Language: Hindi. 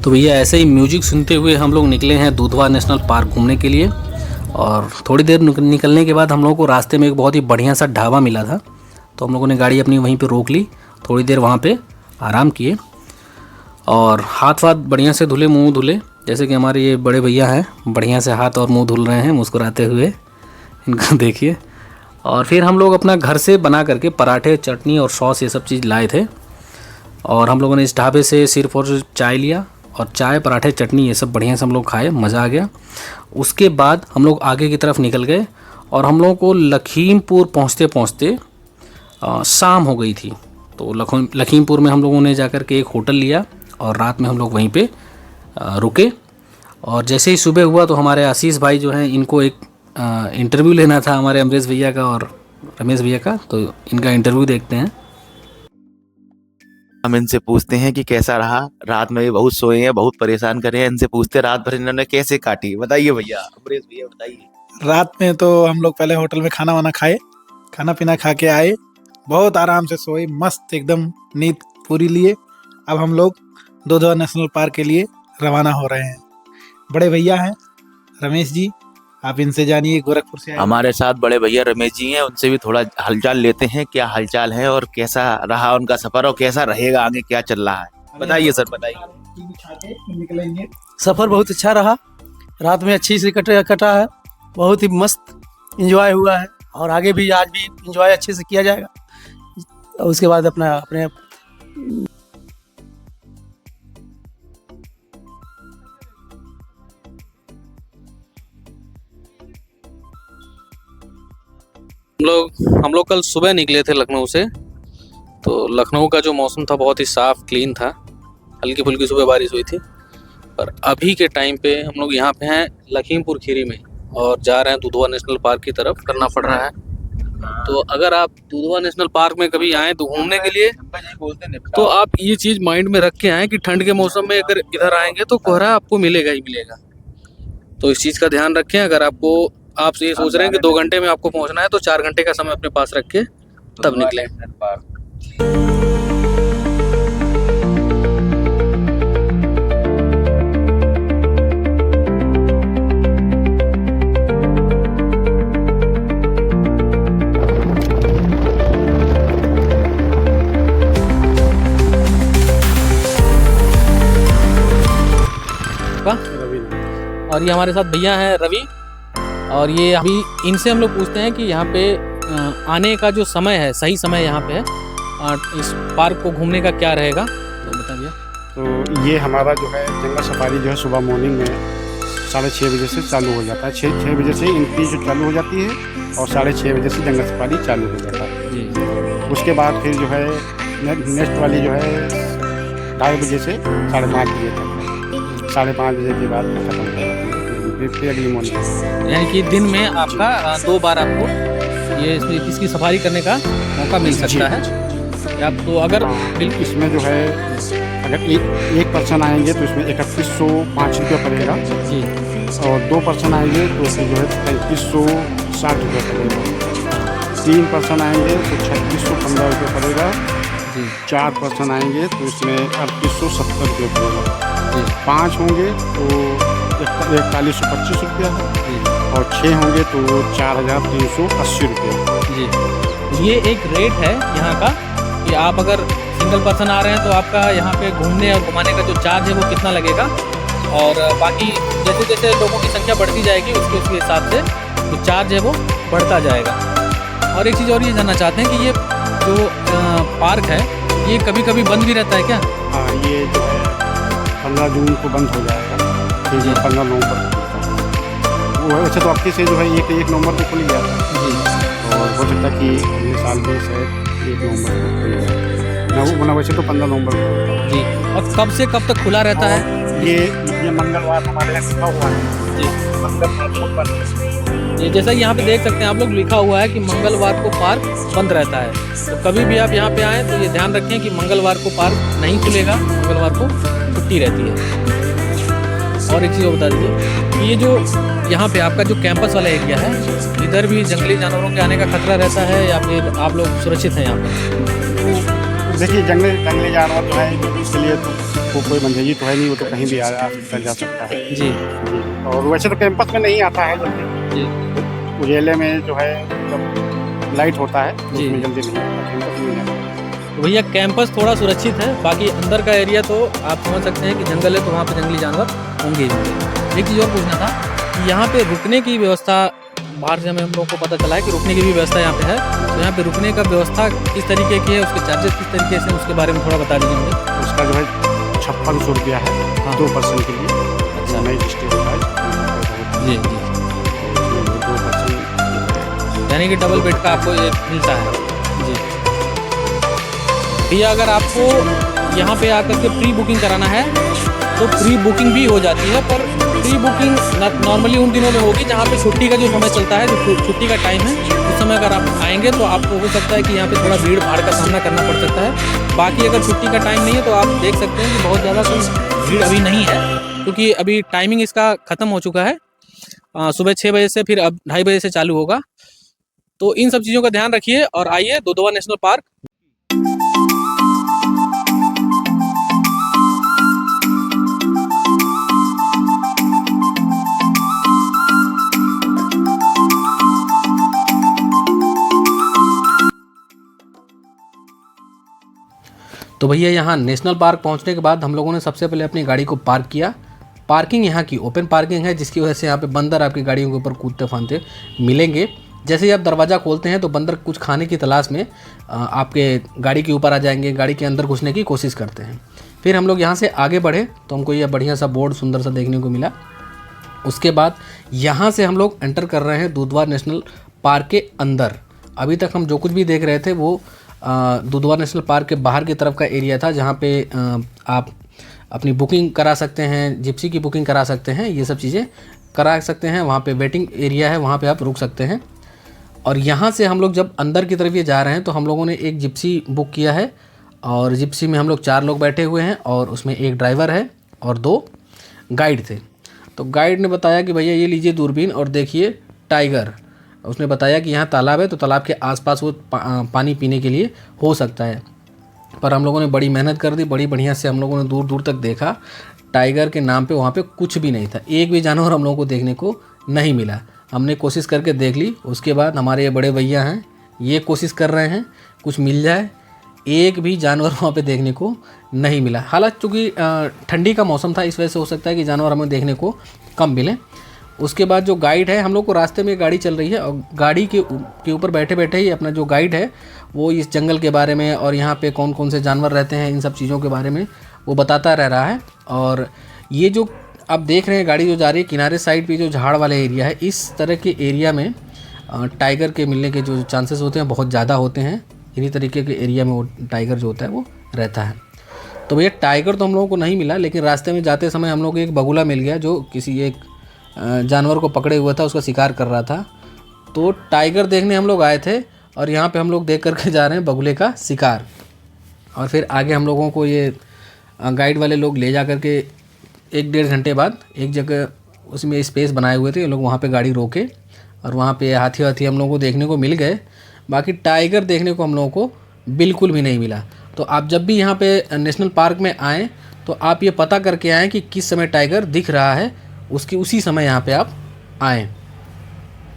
तो भैया ऐसे ही म्यूजिक सुनते हुए हम लोग निकले हैं दुधवा नेशनल पार्क घूमने के लिए। और थोड़ी देर निकलने के बाद हम लोगों को रास्ते में एक बहुत ही बढ़िया सा ढाबा मिला था, तो हम लोगों ने गाड़ी अपनी वहीं पे रोक ली। थोड़ी देर वहाँ पे आराम किए और हाथ वाथ बढ़िया से धुले, मुंह धुले, जैसे कि हमारे ये बड़े भैया हैं बढ़िया से हाथ और मुंह धुल रहे हैं मुस्कुराते हुए, इनको देखिए। और फिर हम लोग अपना घर से बना करके पराठे, चटनी और सॉस ये सब चीज़ लाए थे। और हम लोगों ने इस ढाबे से सिर्फ और चाय लिया और चाय, पराठे, चटनी ये सब बढ़िया से हम लोग खाए, मज़ा आ गया। उसके बाद हम लोग आगे की तरफ निकल गए और हम लोगों को लखीमपुर पहुँचते पहुँचते शाम हो गई थी। तो लखीमपुर में हम लोगों ने जाकर के एक होटल लिया और रात में हम लोग वहीं पे रुके। और जैसे ही सुबह हुआ तो हमारे आशीष भाई जो हैं, इनको एक इंटरव्यू लेना था हमारे अमरीश भैया का और रमेश भैया का, तो इनका इंटरव्यू देखते हैं। हम इनसे पूछते हैं कि कैसा रहा रात में। ये बहुत सोए हैं, बहुत परेशान करे हैं। इनसे पूछते हैं रात भर इन्होंने कैसे काटी। बताइए भैया, अमरीश भैया बताइए। रात में तो हम लोग पहले होटल में खाना वाना खाए, खाना पीना खा के आए, बहुत आराम से सोए, मस्त एकदम नींद पूरी लिए। अब हम लोग दुधवा नेशनल पार्क के लिए रवाना हो रहे हैं। बड़े भैया हैं रमेश जी, आप इनसे जानिए, गोरखपुर से आए। हमारे साथ बड़े भैया रमेश जी हैं, उनसे भी थोड़ा हालचाल लेते हैं। क्या हालचाल है और कैसा रहा उनका सफर और कैसा रहेगा आगे, क्या चल रहा है, बताइए सर, बताइए। निकलेंगे। सफ़र बहुत अच्छा रहा, रात में अच्छी से कटा है, बहुत ही मस्त एंजॉय हुआ है और आगे भी आज भी एंजॉय अच्छे से किया जाएगा। और उसके बाद अपने हम लोग कल सुबह निकले थे लखनऊ से। तो लखनऊ का जो मौसम था बहुत ही साफ़, क्लीन था, हल्की फुल्की सुबह बारिश हुई थी। पर अभी के टाइम पे हम लोग यहाँ पे हैं लखीमपुर खीरी में और जा रहे हैं दुधवा नेशनल पार्क की तरफ, करना पड़ रहा है। तो अगर आप दुधवा नेशनल पार्क में कभी आएँ तो घूमने के लिए, तो आप ये चीज़ माइंड में रख के आएँ कि ठंड के मौसम में अगर इधर आएंगे तो कोहरा आपको मिलेगा ही मिलेगा। तो इस चीज़ का ध्यान रखें। अगर आप ये सोच रहे हैं कि 2 घंटे में आपको पहुंचना है तो 4 घंटे का समय अपने पास रख के तब निकलें। और ये हमारे साथ भैया हैं रवि, और ये अभी इनसे हम लोग पूछते हैं कि यहाँ पे आने का जो समय है, सही समय यहाँ पे है इस पार्क को घूमने का क्या रहेगा, तो बता भैया। तो ये हमारा जो है जंगल सफारी जो है सुबह मॉर्निंग में 6:30 बजे से चालू हो जाता है। 6 बजे से एंट्री जो चालू हो जाती है और 6:30 बजे से जंगल सफारी चालू हो जाता है जी। उसके बाद फिर जो है नेक्स्ट वाली जो है 2:30 बजे से 5:30 बजे तक, 5:30 बजे के बाद खत्म हो जाता है फिर अगली मॉर्निंग। यानी कि दिन में आपका 2 बार आपको ये इसकी सफारी करने का मौका मिल सकता है। आप तो अगर बिल्कुल इसमें जो है अगर एक पर्सन आएंगे तो इसमें 3105 रुपये पड़ेगा जी, और 2 पर्सन आएंगे तो इसमें जो है 3560 रुपये पड़ेगा। 3 पर्सन आएंगे तो 3615 रुपये पड़ेगा जी। 4 पर्सन आएंगे तो इसमें 3870 रुपये पड़ेगा। 5 होंगे तो 4125 रुपया और 6 होंगे तो 4380 रुपये जी। ये एक रेट है यहाँ का कि आप अगर सिंगल पर्सन आ रहे हैं तो आपका यहाँ पे घूमने और घुमाने का जो चार्ज है वो कितना लगेगा, और बाकी जैसे जैसे लोगों की संख्या बढ़ती जाएगी उसके हिसाब से जो चार्ज है वो बढ़ता जाएगा। और एक चीज़ और ये जानना चाहते हैं कि ये जो पार्क है ये कभी कभी बंद भी रहता है क्या? हाँ, ये जो है 15 जून को बंद हो जाएगा, फिर 15 नवंबर को वो है। अच्छा, तो आपके से जो है 1 नवंबर को खुल गया था जी, और हो सकता है कि अगले साल भी शायद 1 नवंबर को खुल जाए ना, वैसे तो 15 नवंबर को जी। और कब से कब तक खुला रहता है? ये मंगलवार हमारे यहाँ लिखा हुआ है जी, मंगलवार को बंद। ये जैसा यहाँ पे देख सकते हैं आप लोग, लिखा हुआ है कि मंगलवार को पार्क बंद रहता है। तो कभी भी आप यहाँ पे आएँ तो ये ध्यान रखें कि मंगलवार को पार्क नहीं खुलेगा, मंगलवार को छुट्टी रहती है। और एक चीज़ और बता दीजिए कि ये जो यहाँ पे आपका जो कैंपस वाला एरिया है, इधर भी जंगली जानवरों के आने का खतरा रहता है या फिर आप लोग सुरक्षित हैं यहाँ पर? देखिए जंगली जानवर जो है इसके लिए तो कोई बंदेजी तो है नहीं, वो तो कहीं भी आ जा सकता है जी जी। और वैसे तो कैंपस में नहीं आता है जल्दी, जी उजेले में जो है जब लाइट होता है तो जी। उसमें जल्दी नहीं आता, कैंपस में नहीं आता। तो भैया कैंपस थोड़ा सुरक्षित है, बाकी अंदर का एरिया तो आप समझ सकते हैं कि जंगल है, तो वहाँ पे जंगली जानवर होंगे ही होंगे। एक चीज़ और पूछना था कि यहाँ पे रुकने की व्यवस्था, बाहर से हमें हम लोग को पता चला है कि रुकने की भी व्यवस्था यहाँ पे है, तो यहाँ पे रुकने का व्यवस्था किस तरीके की है, उसके चार्जेस किस तरीके से, उसके बारे में थोड़ा बता दीजिए मुझे। उसका जो है 5600 रुपया है हाँ। 2 पर्सन के लिए। अच्छा। नाइट स्टे होता है जी जी, 2 यानी कि डबल बेड का आपको ये मिलता है। जी भैया, अगर आपको यहाँ पे आकर के प्री बुकिंग कराना है तो प्री बुकिंग भी हो जाती है, पर प्री बुकिंग नॉर्मली उन दिनों में होगी जहाँ पे छुट्टी का जो समय चलता है, जो छुट्टी का टाइम है, उस समय अगर आप आएंगे तो आपको हो सकता है कि यहाँ पे थोड़ा भीड़ भाड़ का सामना करना पड़ सकता है। बाकी अगर छुट्टी का टाइम नहीं है तो आप देख सकते हैं कि बहुत ज़्यादा कोई भीड़ अभी नहीं है, क्योंकि अभी टाइमिंग इसका ख़त्म हो चुका है। सुबह 6 बजे से फिर अब 2:30 बजे से चालू होगा। तो इन सब चीज़ों का ध्यान रखिए और आइए दुधवा नेशनल पार्क। तो भैया यहाँ नेशनल पार्क पहुँचने के बाद हम लोगों ने सबसे पहले अपनी गाड़ी को पार्क किया। पार्किंग यहाँ की ओपन पार्किंग है, जिसकी वजह से यहाँ पे बंदर आपकी गाड़ियों के ऊपर कूदते फांदते मिलेंगे। जैसे ही आप दरवाज़ा खोलते हैं तो बंदर कुछ खाने की तलाश में आपके गाड़ी के ऊपर आ जाएंगे, गाड़ी के अंदर घुसने की कोशिश करते हैं। फिर हम लोग यहाँ से आगे बढ़े तो हमको यह बढ़िया सा बोर्ड सुंदर सा देखने को मिला। उसके बाद यहाँ से हम लोग एंटर कर रहे हैं दुधवा नेशनल पार्क के अंदर। अभी तक हम जो कुछ भी देख रहे थे वो दुधवा नेशनल पार्क के बाहर की तरफ का एरिया था, जहाँ पे आप अपनी बुकिंग करा सकते हैं, जिप्सी की बुकिंग करा सकते हैं, ये सब चीज़ें करा सकते हैं। वहाँ पे वेटिंग एरिया है, वहाँ पे आप रुक सकते हैं। और यहाँ से हम लोग जब अंदर की तरफ ये जा रहे हैं तो हम लोगों ने एक जिप्सी बुक किया है, और जिप्सी में हम लोग 4 लोग बैठे हुए हैं, और उसमें एक ड्राइवर है और 2 गाइड थे। तो गाइड ने बताया कि भैया ये लीजिए दूरबीन और देखिए टाइगर। उसने बताया कि यहाँ तालाब है, तो तालाब के आसपास वो पानी पीने के लिए हो सकता है। पर हम लोगों ने बड़ी मेहनत कर दी, बड़ी बढ़िया से हम लोगों ने दूर दूर तक देखा। टाइगर के नाम पे वहाँ पे कुछ भी नहीं था, एक भी जानवर हम लोगों को देखने को नहीं मिला। हमने कोशिश करके देख ली, उसके बाद हमारे ये बड़े भैया हैं, ये कोशिश कर रहे हैं कुछ मिल जाए, एक भी जानवर वहाँ पे देखने को नहीं मिला। हालांकि चूँकि ठंडी का मौसम था, इस वजह से हो सकता है कि जानवर हमें देखने को कम मिले। उसके बाद जो गाइड है, हम लोग को रास्ते में गाड़ी चल रही है, और गाड़ी के ऊपर बैठे बैठे ही अपना जो गाइड है वो इस जंगल के बारे में और यहाँ पे कौन कौन से जानवर रहते हैं, इन सब चीज़ों के बारे में वो बताता रह रहा है। और ये जो आप देख रहे हैं गाड़ी जो जा रही है, किनारे साइड पे जो झाड़ वाला एरिया है, इस तरह के एरिया में टाइगर के मिलने के जो चांसेस होते हैं बहुत ज़्यादा होते हैं। इन्हीं तरीके के एरिया में वो टाइगर जो होता है वो रहता है। तो भैया टाइगर तो हम लोगों को नहीं मिला, लेकिन रास्ते में जाते समय हम लोग को एक बगुला मिल गया जो किसी एक जानवर को पकड़े हुआ था, उसका शिकार कर रहा था। तो टाइगर देखने हम लोग आए थे और यहाँ पे हम लोग देख करके जा रहे हैं बगुले का शिकार। और फिर आगे हम लोगों को ये गाइड वाले लोग ले जा करके 1-1.5 घंटे बाद एक जगह उसमें स्पेस बनाए हुए थे, ये लोग वहाँ पे गाड़ी रोके और वहाँ पे हाथी हम लोगों को देखने को मिल गए। बाकी टाइगर देखने को हम लोगों को बिल्कुल भी नहीं मिला। तो आप जब भी यहाँ पे नेशनल पार्क में आएँ तो आप ये पता करके आएँ कि किस समय टाइगर दिख रहा है, उसकी उसी समय यहाँ पे आप आएँ।